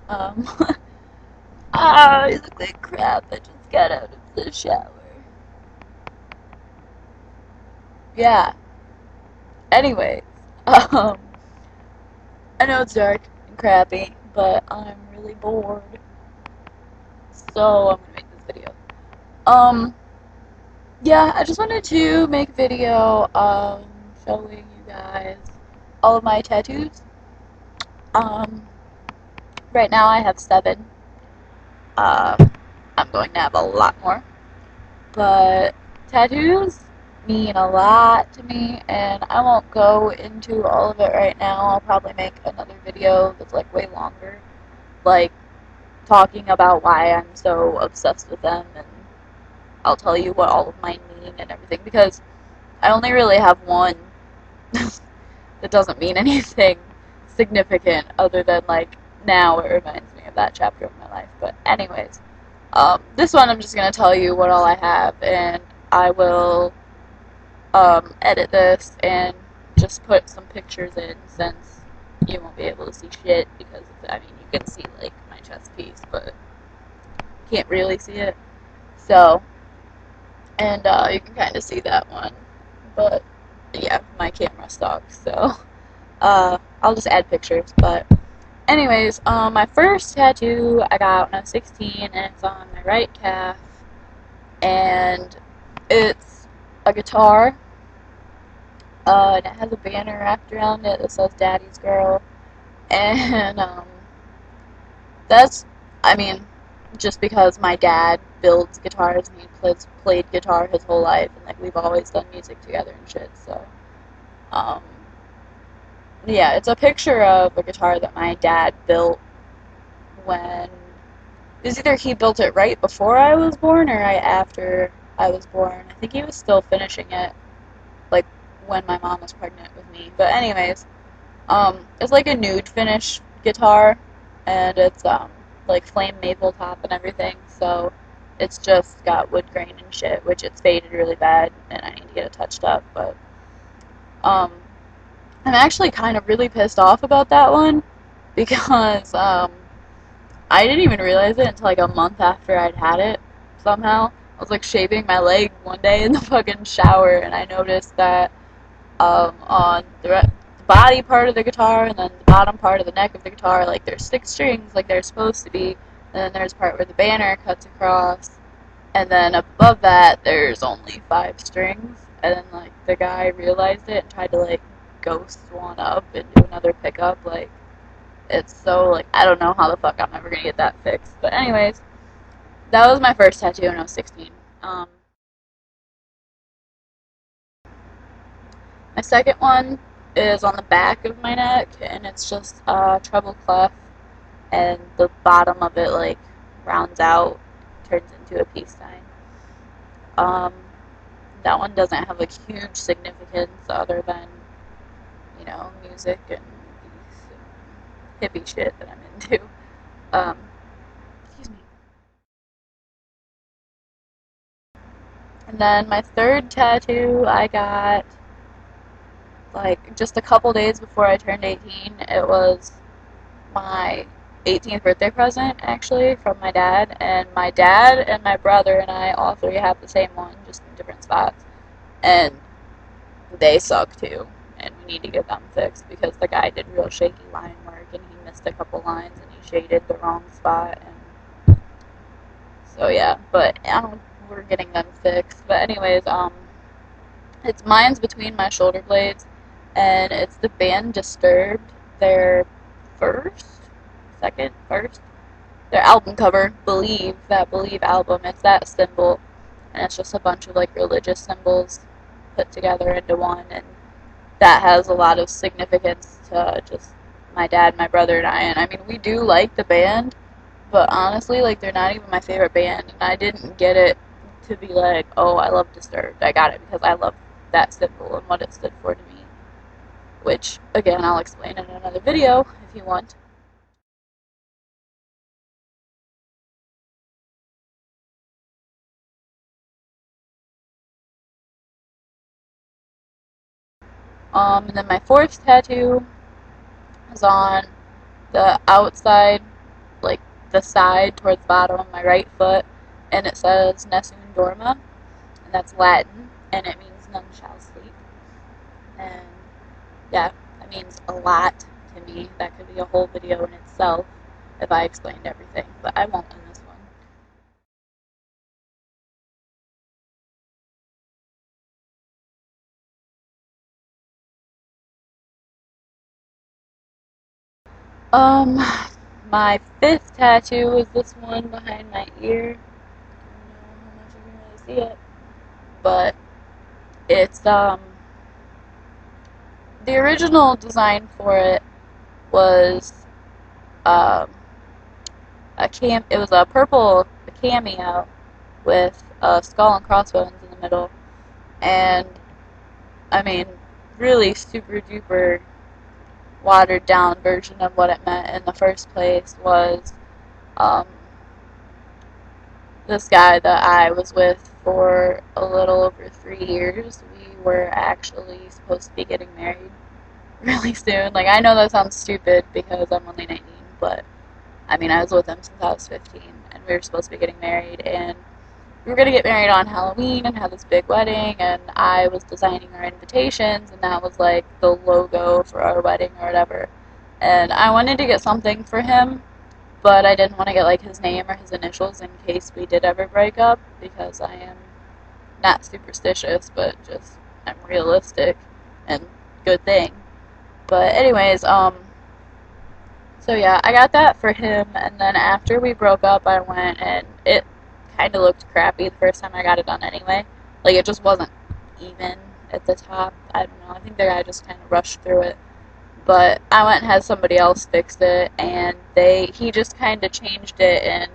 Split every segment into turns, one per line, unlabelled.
Um, I look like crap. I just got out of the shower. Yeah. Anyways, um, I know it's dark and crappy, but I'm really bored, so I'm gonna make this video. Um, yeah, I just wanted to make a video, showing you guys all of my tattoos. Um, right now I have 7. Uh, I'm going to have a lot more. But tattoos mean a lot to me, and I won't go into all of it right now. I'll probably make another video that's like way longer, like talking about why I'm so obsessed with them, and I'll tell you what all of mine mean and everything, because I only really have one that doesn't mean anything significant other than like now it reminds me of that chapter of my life. But anyways, this one I'm just gonna tell you what all I have, and I will edit this and just put some pictures in since you won't be able to see shit because I mean you can see like my chest piece, but you can't really see it. So, and you can kind of see that one, but yeah, my camera sucks, so I'll just add pictures. But anyways, my first tattoo I got when I was 16, and it's on my right calf, and it's a guitar. And it has a banner wrapped around it that says "Daddy's Girl," and that's, I mean, just because my dad builds guitars and he played guitar his whole life, and like we've always done music together and shit. So, um, yeah, it's a picture of a guitar that my dad built when it was either he built it right before I was born or right after I was born. I think he was still finishing it, like when my mom was pregnant with me. But anyways, it's like a nude finish guitar, and it's like flame maple top and everything. So it's just got wood grain and shit, which it's faded really bad, and I need to get it touched up. But um, I'm actually kind of really pissed off about that one because I didn't even realize it until like a month after I'd had it. Somehow I was like shaving my leg one day in the fucking shower, and I noticed that on the body part of the guitar and then the bottom part of the neck of the guitar, like there's 6 strings like they're supposed to be, and then there's a part where the banner cuts across, and then up above that there's only 5 strings, and then like the guy realized it and tried to like ghost one up and do another pickup. Like it's so like I don't know how the fuck I'm ever gonna get that fixed. But anyways, that was my first tattoo when I was 16. My second one is on the back of my neck, and it's just a treble clef, and the bottom of it like rounds out, turns into a peace sign. Um, that one doesn't have like huge significance other than music and movies and hippie shit that I'm into. Um, excuse me. And then my third tattoo I got like just a couple days before I turned 18. It was my 18th birthday present, actually, from my dad. And my dad and my brother and I, all 3 have the same one, just in different spots. And they suck too. And we need to get them fixed because the guy did real shaky line work and he missed a couple lines and he shaded the wrong spot. And so, yeah, but we're getting them fixed. But, anyways, it's mine's between my shoulder blades, and it's the band Disturbed. Their first, second, first, their album cover, Believe, that Believe album. It's that symbol, and it's just a bunch of like religious symbols put together into one, and that has a lot of significance to just my dad, my brother, and I. And I mean, we do like the band, but honestly, like they're not even my favorite band, and I didn't get it to be like, oh, I love Disturbed. I got it because I love that symbol and what it stood for to me, which again I'll explain in another video if you want. And then my fourth tattoo is on the outside. the side towards the bottom of my right foot, and it says Nessun Dorma, and that's Latin, and it means none shall sleep. And yeah, that means a lot to me. That could be a whole video in itself if I explained everything, but I won't in this one. My fifth tattoo is this one behind my ear. I don't know how much you can really see it, but it's the original design for it was um it was a purple cameo with a skull and crossbones in the middle, and I mean, really super duper watered down version of what it meant in the first place was um, this guy that I was with for a little over 3 years. We were actually supposed to be getting married really soon. Like, I know that sounds stupid because I'm only 19, but I mean, I was with him since I was 15, and we were supposed to be getting married, and we were going to get married on Halloween and have this big wedding, and I was designing our invitations, and that was like the logo for our wedding or whatever. And I wanted to get something for him, but I didn't want to get like his name or his initials in case we did ever break up, because I am not superstitious, but just I'm realistic and good thing. But anyways, so yeah, I got that for him, and then after we broke up, I went, and it kind of looked crappy the first time I got it done anyway. Like, it just wasn't even at the top. I don't know. I think the guy just kind of rushed through it. But I went and had somebody else fix it, and he just kind of changed it and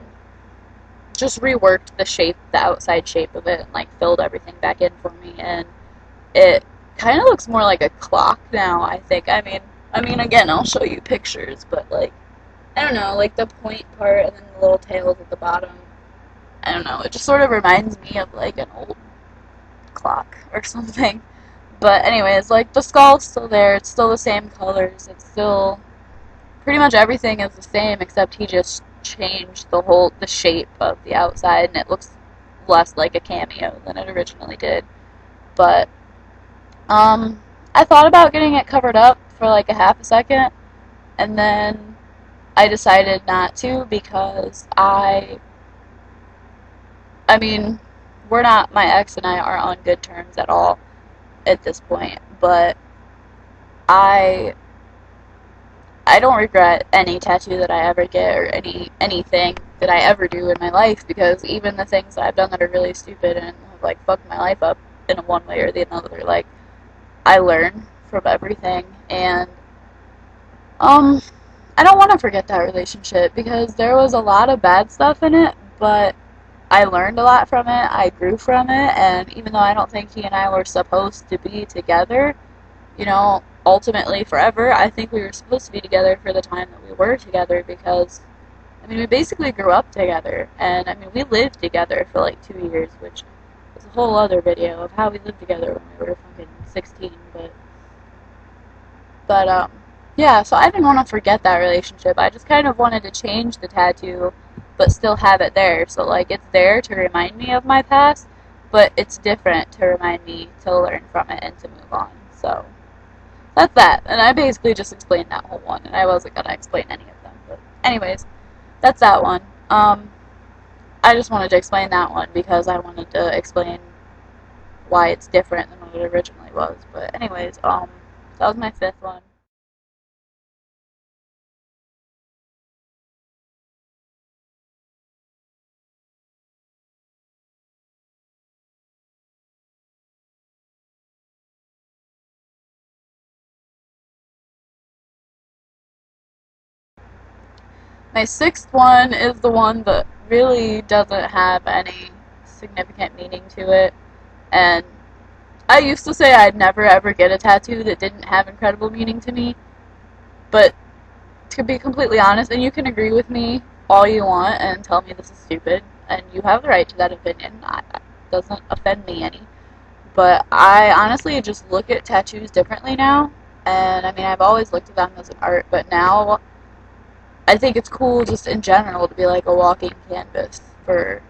just reworked the shape, the outside shape of it, and like filled everything back in for me, and it kind of looks more like a clock now, I think. I mean, again, I'll show you pictures, but like, I don't know, like the point part and then the little tails at the bottom. I don't know, it just sort of reminds me of like an old clock or something. But anyways, like the skull's still there, it's still the same colors, it's still pretty much everything is the same, except he just changed the shape of the outside, and it looks less like a cameo than it originally did. But I thought about getting it covered up for like a half a second, and then I decided not to because I mean, my ex and I are on good terms at all at this point, but I I don't regret any tattoo that I ever get or anything that I ever do in my life, because even the things that I've done that are really stupid and have like fucked my life up in one way or the other, like I learn from everything, and um I don't want to forget that relationship because there was a lot of bad stuff in it, but I learned a lot from it, I grew from it, and even though I don't think he and I were supposed to be together, ultimately forever, I think we were supposed to be together for the time that we were together, because, I mean, we basically grew up together, and, I mean, we lived together for like 2 years, which is a whole other video of how we lived together when we were fucking 16, but, yeah, so I didn't want to forget that relationship. I just kind of wanted to change the tattoo, but still have it there. So, like, it's there to remind me of my past, but it's different to remind me to learn from it and to move on. So, that's that. And I basically just explained that whole one, and I wasn't going to explain any of them. But, anyways, that's that one. I just wanted to explain that one because I wanted to explain why it's different than what it originally was. But, anyways, that was my fifth one. My sixth one is the one that really doesn't have any significant meaning to it. And I used to say I'd never ever get a tattoo that didn't have incredible meaning to me. But to be completely honest, and you can agree with me all you want and tell me this is stupid, and you have the right to that opinion. It doesn't offend me any. But I honestly just look at tattoos differently now. And I mean, I've always looked at them as an art, but now I think it's cool just in general to be like a walking canvas for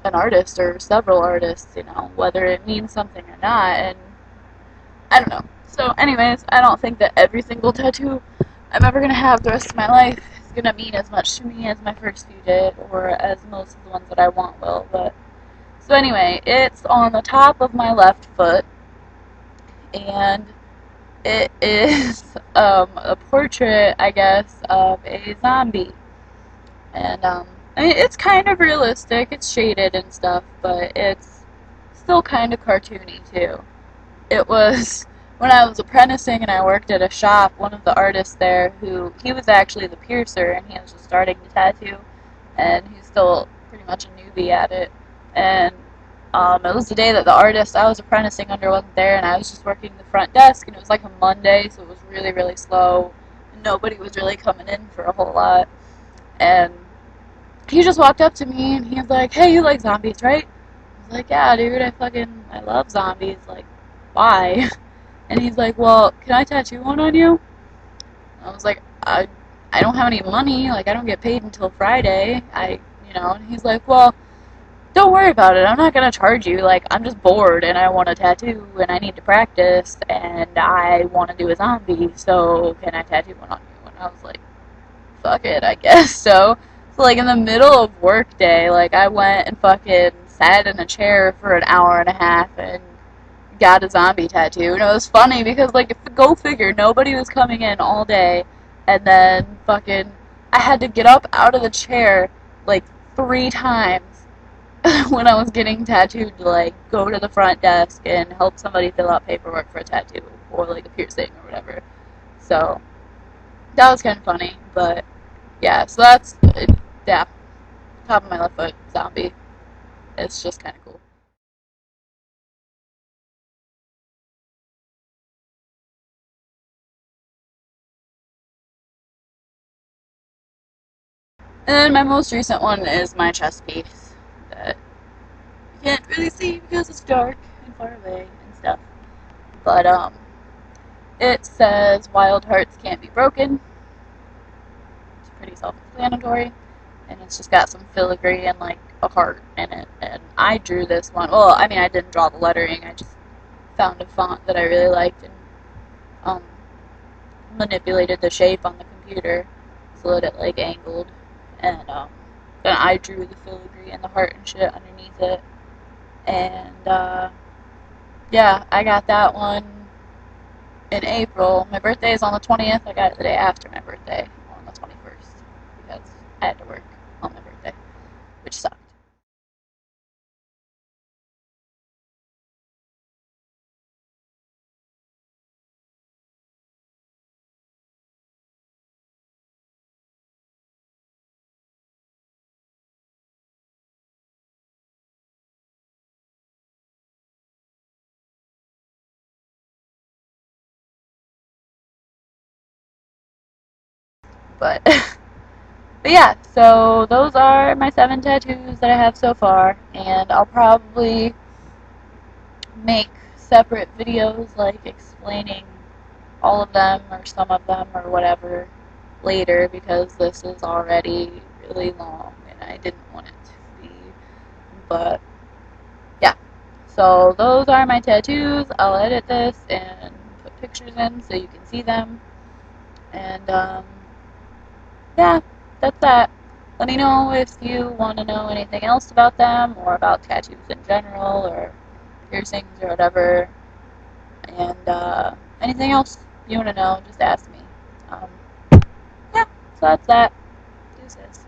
an artist or several artists, you know, whether it means something or not. And I don't know. So, anyways, I don't think that every single tattoo I'm ever gonna have the rest of my life is gonna mean as much to me as my first few did, or as most of the ones that I want will. But so anyway, it's on the top of my left foot, and it is a portrait, I guess, of a zombie. And I mean, it's kind of realistic. It's shaded and stuff, but it's still kind of cartoony too. It was when I was apprenticing and I worked at a shop. One of the artists there, who he was actually the piercer, and he was just starting to tattoo, and he's still pretty much a newbie at it. And it was the day that the artist I was apprenticing under wasn't there, and I was just working the front desk, and it was like a Monday, so it was really, really slow. Nobody was really coming in for a whole lot. And he just walked up to me, and he was like, "Hey, you like zombies, right?" I was like, "Yeah, dude, I love zombies. Like, why?" And he's like, "Well, can I tattoo one on you?" I was like, I don't have any money. Like, I don't get paid until Friday. And he's like, "Well, don't worry about it. I'm not gonna charge you. Like, I'm just bored and I want a tattoo and I need to practice and I want to do a zombie. So can I tattoo one on you?" And I was like, "Fuck it, I guess so." So like in the middle of work day, like I went and fucking sat in a chair for an hour and a half and got a zombie tattoo. And it was funny because like go figure, nobody was coming in all day, and then fucking I had to get up out of the chair like 3 times when I was getting tattooed to like go to the front desk and help somebody fill out paperwork for a tattoo or like a piercing or whatever. So that was kind of funny, but yeah. So that's yeah, top of my left foot, zombie. It's just kind of cool. And then my most recent one is my chest piece that you can't really see because it's dark and far away and stuff. But it says "Wild hearts can't be broken." It's pretty self-explanatory, and it's just got some filigree and like a heart in it. And I drew this one. Well, I mean, I didn't draw the lettering. I just found a font that I really liked and um, manipulated the shape on the computer so that it like angled. And then I drew the filigree and the heart and shit underneath it. And yeah, I got that one in April. My birthday is on the 20th. I got it the day after my birthday, on the 21st, because I had to work on my birthday, which sucked. But but yeah, so those are my 7 tattoos that I have so far, and I'll probably make separate videos like explaining all of them or some of them or whatever later, because this is already really long and I didn't want it to be. But yeah, so those are my tattoos. I'll edit this and put pictures in so you can see them. And yeah, that's that. Let me know if you want to know anything else about them or about tattoos in general or piercings or whatever. And anything else you want to know, just ask me. Um, yeah, so that's that. Deuces.